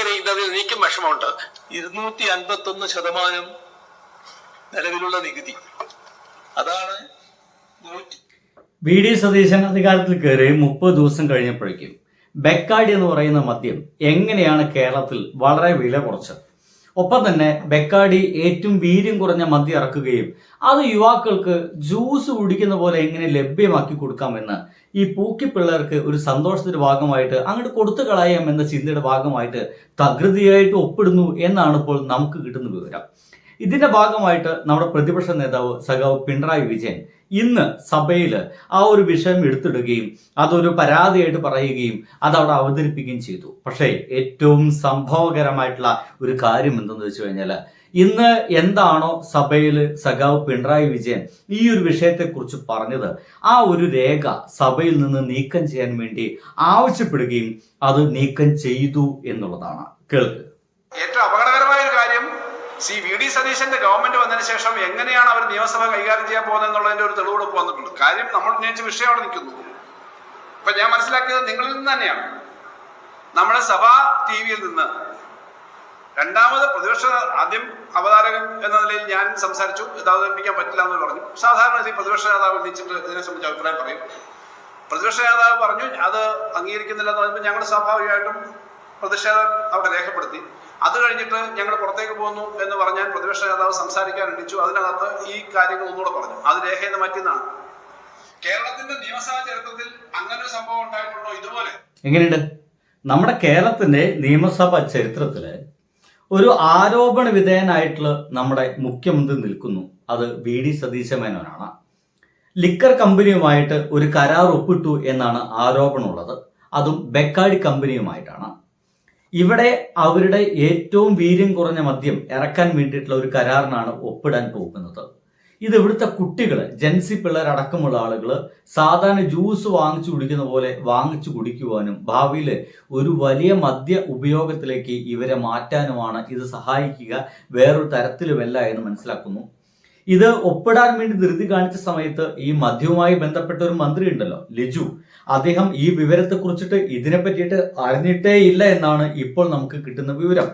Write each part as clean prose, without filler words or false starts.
ചെയ്യുന്നതിൽ എനിക്കും വിഷമമുണ്ട്. 251% നിലവിലുള്ള നികുതി, അതാണ് വി ഡി സതീശൻ അധികാരത്തിൽ കയറി 30 ദിവസം കഴിഞ്ഞപ്പോഴേക്കും ബെക്കാഡി എന്ന് പറയുന്ന മദ്യം എങ്ങനെയാണ് കേരളത്തിൽ വളരെ വില കുറച്ചത്. ഒപ്പം തന്നെ ബെക്കാഡി ഏറ്റവും വീര്യം കുറഞ്ഞ മദ്യം ഇറക്കുകയും അത് യുവാക്കൾക്ക് ജ്യൂസ് കുടിക്കുന്ന പോലെ എങ്ങനെ ലഭ്യമാക്കി കൊടുക്കാമെന്ന് ഈ പൂക്കി പിള്ളേർക്ക് ഒരു സന്തോഷത്തിന്റെ ഭാഗമായിട്ട് അങ്ങോട്ട് കൊടുത്തു കളയാം എന്ന ചിന്തയുടെ ഭാഗമായിട്ട് തകൃതിയായിട്ട് ഒപ്പിടുന്നു എന്നാണ് ഇപ്പോൾ നമുക്ക് കിട്ടുന്ന വിവരം. ഇതിന്റെ ഭാഗമായിട്ട് നമ്മുടെ പ്രതിപക്ഷ നേതാവ് സഖാവ് പിണറായി വിജയൻ ഇന്ന് സഭയിൽ ആ ഒരു വിഷയം എടുത്തിടുകയും അതൊരു പരാതിയായിട്ട് പറയുകയും അതവിടെ അവതരിപ്പിക്കുകയും ചെയ്തു. പക്ഷേ ഏറ്റവും സംഭവകരമായിട്ടുള്ള ഒരു കാര്യം എന്തെന്ന് വെച്ച് കഴിഞ്ഞാൽ ഇന്ന് എന്താണോ സഭയിൽ സഖാവ് പിണറായി വിജയൻ ഈ ഒരു വിഷയത്തെക്കുറിച്ച് പറഞ്ഞത് ആ ഒരു രേഖ സഭയിൽ നിന്ന് നീക്കം ചെയ്യാൻ വേണ്ടി ആവശ്യപ്പെടുകയും അത് നീക്കം ചെയ്തു എന്നുള്ളതാണ്. കേൾക്ക്. ഏറ്റവും അപകടകരമായ ഒരു കാര്യം വി ഡി സതീശന്റെ ഗവൺമെന്റ് വന്നതിന് ശേഷം എങ്ങനെയാണ് അവർ നിയമസഭ കൈകാര്യം ചെയ്യാൻ പോകുന്നത് എന്നുള്ളതിന്റെ ഒരു തെളിവെടുപ്പ് വന്നിട്ടുണ്ട്. കാര്യം നമ്മൾ ഉന്നയിച്ച വിഷയം അവിടെ നിൽക്കുന്നു. ഇപ്പൊ ഞാൻ മനസ്സിലാക്കിയത് നിങ്ങളിൽ നിന്ന് തന്നെയാണ്. നമ്മുടെ സഭാ ടി വിയിൽ നിന്ന് രണ്ടാമത് പ്രതിപക്ഷ ആദ്യം അവതാരകൻ എന്ന നിലയിൽ ഞാൻ സംസാരിച്ചു, ഇത് അവതരിപ്പിക്കാൻ പറ്റില്ല എന്ന് പറഞ്ഞു. സാധാരണ പ്രതിപക്ഷ നേതാവ് ഉന്നയിച്ചിട്ട് ഇതിനെ സംബന്ധിച്ച് അഭിപ്രായം പറയും. പ്രതിപക്ഷ നേതാവ് പറഞ്ഞു അത് അംഗീകരിക്കുന്നില്ല എന്ന് പറയുമ്പോൾ ഞങ്ങൾ സ്വാഭാവികമായിട്ടും പ്രതിഷേധം അവിടെ രേഖപ്പെടുത്തി. അത് കഴിഞ്ഞിട്ട് ഞങ്ങൾ പുറത്തേക്ക് പോകുന്നു എന്ന് പറഞ്ഞാൽ പ്രതിപക്ഷ നേതാവ് സംസാരിക്കാൻ എണ്ണിച്ചു. അതിനകത്ത് ഈ കാര്യങ്ങൾ ഒന്നുകൂടെ പറഞ്ഞു. അത് രേഖയിൽ നിന്ന് മാറ്റിയെന്നാണ്. കേരളത്തിന്റെ നിയമസഭാ ചരിത്രത്തിൽ അങ്ങനെ ഒരു സംഭവം ഉണ്ടായിട്ടുണ്ടോ ഇതുപോലെ? എങ്ങനെയുണ്ട്? നമ്മുടെ കേരളത്തിന്റെ നിയമസഭാ ചരിത്രത്തില് ഒരു ആരോപണ വിധേയനായിട്ടുള്ള നമ്മുടെ മുഖ്യമന്ത്രി നിൽക്കുന്നു. അത് വി ഡി സതീശ മേനോനാണ്. ലിക്കർ കമ്പനിയുമായിട്ട് ഒരു കരാർ ഒപ്പിട്ടു എന്നാണ് ആരോപണമുള്ളത്. അതും ബെക്കാഡി കമ്പനിയുമായിട്ടാണ്. ഇവിടെ അവരുടെ ഏറ്റവും വീര്യം കുറഞ്ഞ മദ്യം ഇറക്കാൻ വേണ്ടിയിട്ടുള്ള ഒരു കരാറിനാണ് ഒപ്പിടാൻ പോകുന്നത്. ഇത് ഇവിടുത്തെ കുട്ടികൾ, ജൻസി പിള്ളേരടക്കമുള്ള ആളുകൾ സാധാരണ ജ്യൂസ് വാങ്ങിച്ചു കുടിക്കുന്ന പോലെ വാങ്ങിച്ചു കുടിക്കുവാനും ഭാവിയിൽ ഒരു വലിയ മദ്യ ഉപയോഗത്തിലേക്ക് ഇവരെ മാറ്റാനുമാണ് ഇത് സഹായിക്കുക, വേറൊരു തരത്തിലുമല്ല എന്ന് മനസ്സിലാക്കുന്നു. ഇത് ഒപ്പിടാൻ വേണ്ടി ധൃതി കാണിച്ച സമയത്ത് ഈ മദ്യവുമായി ബന്ധപ്പെട്ട ഒരു മന്ത്രി ഉണ്ടല്ലോ, ലിജു, അദ്ദേഹം ഈ വിവരത്തെ കുറിച്ചിട്ട് ഇതിനെ പറ്റിയിട്ട് അറിഞ്ഞിട്ടേ ഇല്ല എന്നാണ് ഇപ്പോൾ നമുക്ക് കിട്ടുന്ന വിവരം.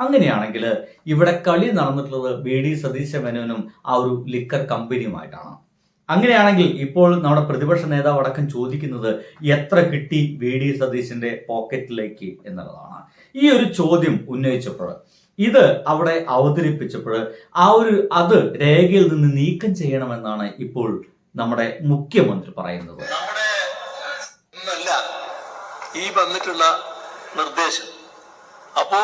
അങ്ങനെയാണെങ്കിൽ ഇവിടെ കളി നടന്നിട്ടുള്ളത് വി ഡി സതീശ മേനോനും ആ ഒരു ലിക്കർ കമ്പനിയുമായിട്ടാണ്. അങ്ങനെയാണെങ്കിൽ ഇപ്പോൾ നമ്മുടെ പ്രതിപക്ഷ നേതാവ് അടക്കം ചോദിക്കുന്നത് എത്ര കിട്ടി വി ഡി സതീശന്റെ പോക്കറ്റിലേക്ക് എന്നുള്ളതാണ്. ഈ ഒരു ചോദ്യം ഉന്നയിച്ചപ്പോൾ ഇത് അവിടെ അവതരിപ്പിച്ചപ്പോൾ അത് രേഖയിൽ നിന്ന് നീക്കം ചെയ്യണമെന്നാണ് ഇപ്പോൾ നമ്മുടെ മുഖ്യമന്ത്രി പറയുന്നത്. ഈ വന്നിട്ടുള്ള നിർദ്ദേശം അപ്പോ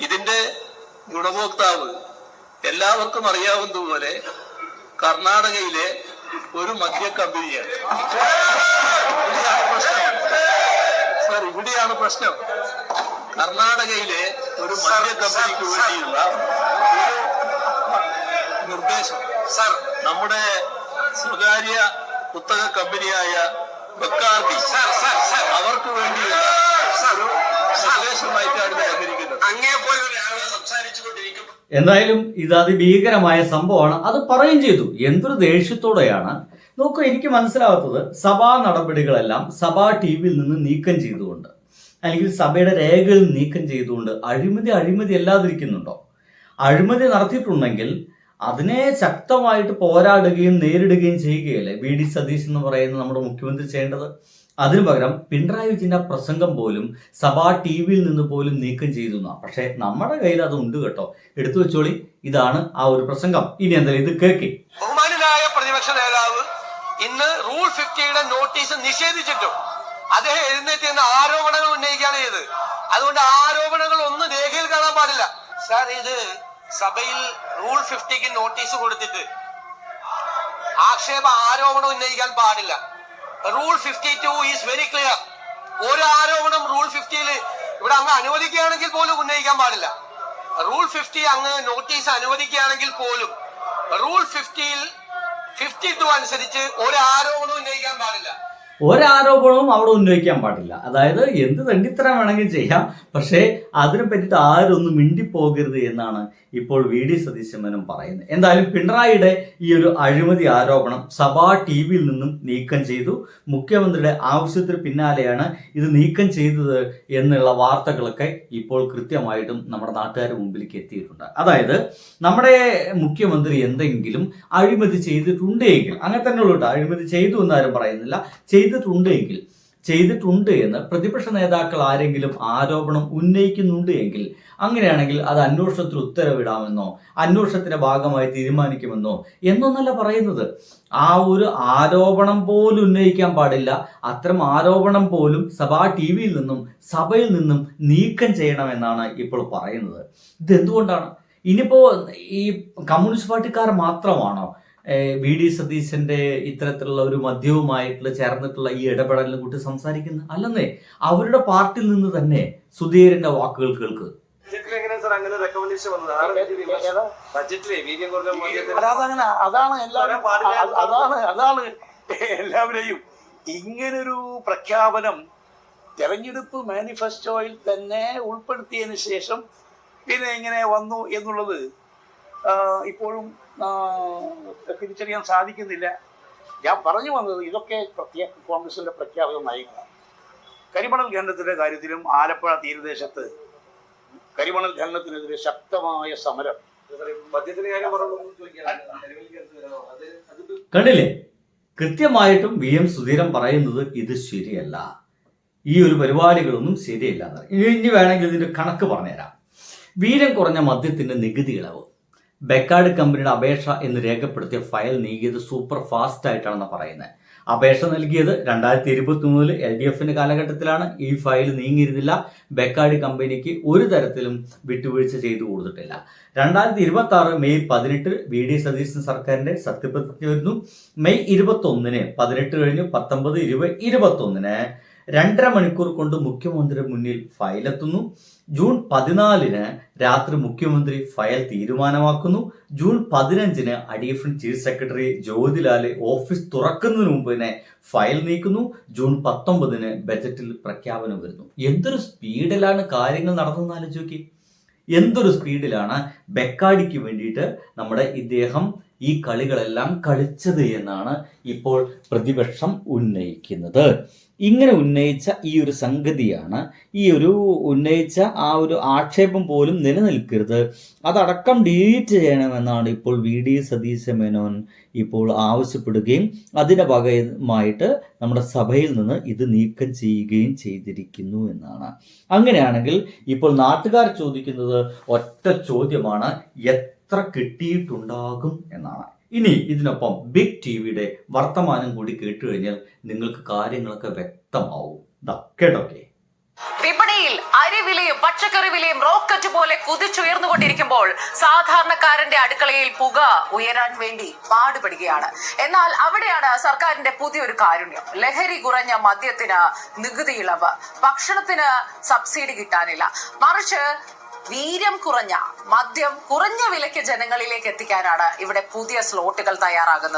ഇതിന്റെ ഗുണഭോക്താവ് എല്ലാവർക്കും അറിയാവുന്നതുപോലെ കർണാടകയിലെ ഒരു മദ്യ കമ്പനിയാണ്. സാർ, ഇവിടെയാണ് പ്രശ്നം. കർണാടകയിലെ ഒരു മദ്യ കമ്പനിക്ക് വേണ്ടിയുള്ള നിർദ്ദേശം സാർ നമ്മുടെ സ്വകാര്യ പുസ്തക കമ്പനിയായ ബെക്കാഡി അവർക്ക് വേണ്ടിയുള്ള നിർദ്ദേശമായിട്ടാണ് വന്നിരിക്കുന്നത്. എന്തായാലും ഇത് അതിഭീകരമായ സംഭവമാണ്. അത് പറയുകയും ചെയ്തു. എന്തൊരു ദേഷ്യത്തോടെയാണ് നോക്കൂ. എനിക്ക് മനസ്സിലാവാത്തത് സഭാ നടപടികളെല്ലാം സഭാ ടി വിയിൽ നിന്ന് നീക്കം ചെയ്തുകൊണ്ട് അല്ലെങ്കിൽ സഭയുടെ രേഖകൾ നീക്കം ചെയ്തുകൊണ്ട് അഴിമതി അല്ലാതിരിക്കുന്നുണ്ടോ? അഴിമതി നടത്തിയിട്ടുണ്ടെങ്കിൽ അതിനെ ശക്തമായിട്ട് പോരാടുകയും നേരിടുകയും ചെയ്യുകയല്ലേ വി ഡി സതീശ് എന്ന് പറയുന്ന നമ്മുടെ മുഖ്യമന്ത്രി ചെയ്യേണ്ടത്. അതിനു പകരം പിണറായി വിജയന്റെ പ്രസംഗം പോലും സഭാ ടി വിയിൽ നിന്ന് പോലും നീക്കം ചെയ്തു. പക്ഷെ നമ്മുടെ കയ്യിൽ അത് ഉണ്ട് കേട്ടോ, എടുത്തു വെച്ചോളി. ഇതാണ് ആ ഒരു പ്രസംഗം. ഇനി എന്തായാലും ഇത് കേൾക്കി. ബഹുമാനായ പ്രതിപക്ഷ നേതാവ് ഇന്ന് റൂൾ 50യുടെ നോട്ടീസ് നിഷേധിച്ചിട്ടും അദ്ദേഹം എഴുന്നേറ്റ് നിന്ന് ആരോപണങ്ങൾ ഉന്നയിക്കുകയാണ് ചെയ്തത്. അതുകൊണ്ട് ആരോപണങ്ങൾ ഒന്നും രേഖയിൽ കാണാൻ പാടില്ല. സാർ, ഇത് സഭയിൽ റൂൾ 50ക്ക് നോട്ടീസ് കൊടുത്തിട്ട് ആക്ഷേപ ആരോപണം ഉന്നയിക്കാൻ പാടില്ല. Rule 52 is very clear. ഒരു ആരോപണം റൂൾ 50യിൽ ഇവിടെ അങ്ങ് അനുവദിക്കുകയാണെങ്കിൽ പോലും ഉന്നയിക്കാൻ പാടില്ല. റൂൾ 50 അങ്ങ് നോട്ടീസ് അനുവദിക്കുകയാണെങ്കിൽ പോലും റൂൾ 50യിൽ 52 അനുസരിച്ച് ഒരു ആരോപണം ഉന്നയിക്കാൻ പാടില്ല. ഒരാരോപണവും അവിടെ ഉന്നയിക്കാൻ പാടില്ല. അതായത് എന്ത് തണ്ടിത്തരം വേണമെങ്കിൽ ചെയ്യാം, പക്ഷേ അതിനെ പറ്റിയിട്ട് ആരൊന്നും മിണ്ടിപ്പോകരുത് എന്നാണ് ഇപ്പോൾ VD സതീശൻ മേനോൻ പറയുന്നത്. എന്തായാലും പിണറായിയുടെ ഈ ഒരു അഴിമതി ആരോപണം സഭാ TV-യിൽ നിന്നും നീക്കം ചെയ്തു. മുഖ്യമന്ത്രിയുടെ ആവശ്യത്തിന് പിന്നാലെയാണ് ഇത് നീക്കം ചെയ്തത് എന്നുള്ള വാർത്തകളൊക്കെ ഇപ്പോൾ കൃത്യമായിട്ടും നമ്മുടെ നാട്ടുകാരുടെ മുമ്പിലേക്ക് എത്തിയിട്ടുണ്ട്. അതായത് നമ്മുടെ മുഖ്യമന്ത്രി എന്തെങ്കിലും അഴിമതി ചെയ്തിട്ടുണ്ടെങ്കിൽ, അങ്ങനെ തന്നെ ഉള്ളൂ, അഴിമതി ചെയ്തു എന്നാരും പറയുന്നില്ല, ചെയ്തിട്ടുണ്ട് എന്ന് പ്രതിപക്ഷ നേതാക്കൾ ആരെങ്കിലും ആരോപണം ഉന്നയിക്കുന്നുണ്ട് എങ്കിൽ, അങ്ങനെയാണെങ്കിൽ അത് അന്വേഷണത്തിന് ഉത്തരവിടാമെന്നോ അന്വേഷണത്തിന്റെ ഭാഗമായി തീരുമാനിക്കുമെന്നോ എന്നൊന്നല്ല പറയുന്നത്. ആ ഒരു ആരോപണം പോലും ഉന്നയിക്കാൻ പാടില്ല. അത്തരം ആരോപണം പോലും സഭാ TV-യിൽ നിന്നും സഭയിൽ നിന്നും നീക്കം ചെയ്യണമെന്നാണ് ഇപ്പോൾ പറയുന്നത്. ഇതെന്തുകൊണ്ടാണ്? ഇനിയിപ്പോ ഈ കമ്മ്യൂണിസ്റ്റ് പാർട്ടിക്കാർ മാത്രമാണോ VD സതീശന്റെ ഇത്തരത്തിലുള്ള ഒരു മദ്യവുമായിട്ടുള്ള ചേർന്നിട്ടുള്ള ഈ ഇടപെടലിനെ കുറിച്ച് സംസാരിക്കുന്നത്? അല്ലെന്നേ, അവരുടെ പാർട്ടിയിൽ നിന്ന് തന്നെ സുധീരന്റെ വാക്കുകൾ കേൾക്ക്. എല്ലാവരെയും ഇങ്ങനൊരു പ്രഖ്യാപനം തെരഞ്ഞെടുപ്പ് മാനിഫെസ്റ്റോയിൽ തന്നെ ഉൾപ്പെടുത്തിയതിന് ശേഷം പിന്നെ എങ്ങനെ വന്നു എന്നുള്ളത് ഇപ്പോഴും തിരിച്ചറിയാൻ സാധിക്കുന്നില്ല. ഞാൻ പറഞ്ഞു വന്നത് ഇതൊക്കെ കോൺഗ്രസിന്റെ പ്രഖ്യാപിത നയങ്ങളാണ്. കരിമണൽ ഖനനത്തിന്റെ കാര്യത്തിലും ആലപ്പുഴ തീരദേശത്ത് കരിമണൽ ഖനനത്തിനെതിരെ ശക്തമായ സമരം. കണ്ടില്ലേ, കൃത്യമായിട്ടും VM സുധീരൻ പറയുന്നത് ഇത് ശരിയല്ല, ഈ ഒരു പരിപാടികളൊന്നും ശരിയല്ല. ഇനി വേണമെങ്കിൽ ഇതിന്റെ കണക്ക് പറഞ്ഞുതരാം. വീര്യം കുറഞ്ഞ മദ്യത്തിന്റെ നികുതി ഇളവ്, ബെക്കാർഡ് കമ്പനിയുടെ അപേക്ഷ എന്ന് രേഖപ്പെടുത്തിയ ഫയൽ നീക്കിയത് സൂപ്പർ ഫാസ്റ്റ് ആയിട്ടാണെന്ന് പറയുന്നത്. അപേക്ഷ നൽകിയത് 2023 LDF കാലഘട്ടത്തിലാണ്. ഈ ഫയൽ നീങ്ങിയിരുന്നില്ല. ബെക്കാർഡ് കമ്പനിക്ക് ഒരു തരത്തിലും വിട്ടുവീഴ്ച ചെയ്തു കൊടുത്തിട്ടില്ല. 2026 മെയ് 18 VD സതീശൻ സർക്കാരിന്റെ സത്യപ്രതിജ്ഞ വരുന്നു. മെയ് 21 18 കഴിഞ്ഞു 19, 20, 21 2.5 മണിക്കൂർ കൊണ്ട് മുഖ്യമന്ത്രി മുന്നിൽ ഫയലെത്തുന്നു. ജൂൺ 14 രാത്രി മുഖ്യമന്ത്രി ഫയൽ തീരുമാനമാക്കുന്നു. June 15 additional chief secretary Jyothilal office തുറക്കുന്നതിന് മുമ്പ് തന്നെ ഫയൽ നീക്കുന്നു. ജൂൺ 19 ബജറ്റിൽ പ്രഖ്യാപനം വരുന്നു. എന്തൊരു സ്പീഡിലാണ് കാര്യങ്ങൾ നടന്നതെന്ന് ആലോചിച്ച്. എന്തൊരു സ്പീഡിലാണ് ബെക്കാഡിക്ക് വേണ്ടിയിട്ട് നമ്മുടെ ഇദ്ദേഹം ഈ കളികളെല്ലാം കളിച്ചത് എന്നാണ് ഇപ്പോൾ പ്രതിപക്ഷം ഉന്നയിക്കുന്നത്. ഇങ്ങനെ ഉന്നയിച്ച ഈ ഒരു സംഗതിയാണ്, ഈ ഒരു ഉന്നയിച്ച ആ ഒരു ആക്ഷേപം പോലും നിലനിൽക്കരുത്, അതടക്കം ഡിലീറ്റ് ചെയ്യണമെന്നാണ് ഇപ്പോൾ VD സതീശൻ മേനോൻ ഇപ്പോൾ ആവശ്യപ്പെടുകയും അതിൻ്റെ ഭാഗമായിട്ട് നമ്മുടെ സഭയിൽ നിന്ന് ഇത് നീക്കം ചെയ്യുകയും ചെയ്തിരിക്കുന്നു എന്നാണ്. അങ്ങനെയാണെങ്കിൽ ഇപ്പോൾ നാട്ടുകാർ ചോദിക്കുന്നത് ഒറ്റ ചോദ്യമാണ്, എത്ര കിട്ടിയിട്ടുണ്ടാകും എന്നാണ്. ഇനി ഇതിനൊപ്പം ബിഗ് TV-യുടെ വർത്തമാനം കൂടി കേട്ടു കഴിഞ്ഞാൽ നിങ്ങൾക്ക് കാര്യങ്ങളൊക്കെ വ്യക്തമാവും. കേട്ടോക്കെ. വിപണിയിൽ അരിവിലയും പച്ചക്കറി വിലയും റോക്കറ്റ് പോലെ കുതിച്ചുയർന്നുകൊണ്ടിരിക്കുമ്പോൾ സാധാരണക്കാരന്റെ അടുക്കളയിൽ പുക ഉയരാൻ വേണ്ടി പാടുപെടുകയാണ്. എന്നാൽ അവിടെയാണ് സർക്കാരിന്റെ പുതിയൊരു കാരുണ്യം. ലഹരി കുറഞ്ഞ മദ്യത്തിന് നികുതി ഇളവ്, ഭക്ഷണത്തിന് സബ്സിഡി കിട്ടാനില്ല, മറിച്ച് വീര്യം കുറഞ്ഞ മദ്യം കുറഞ്ഞ വിലയ്ക്ക് ജനങ്ങളിലേക്ക് എത്തിക്കാനാണ് ഇവിടെ പുതിയ സ്ലോട്ടുകൾ തയ്യാറാകുന്നത്.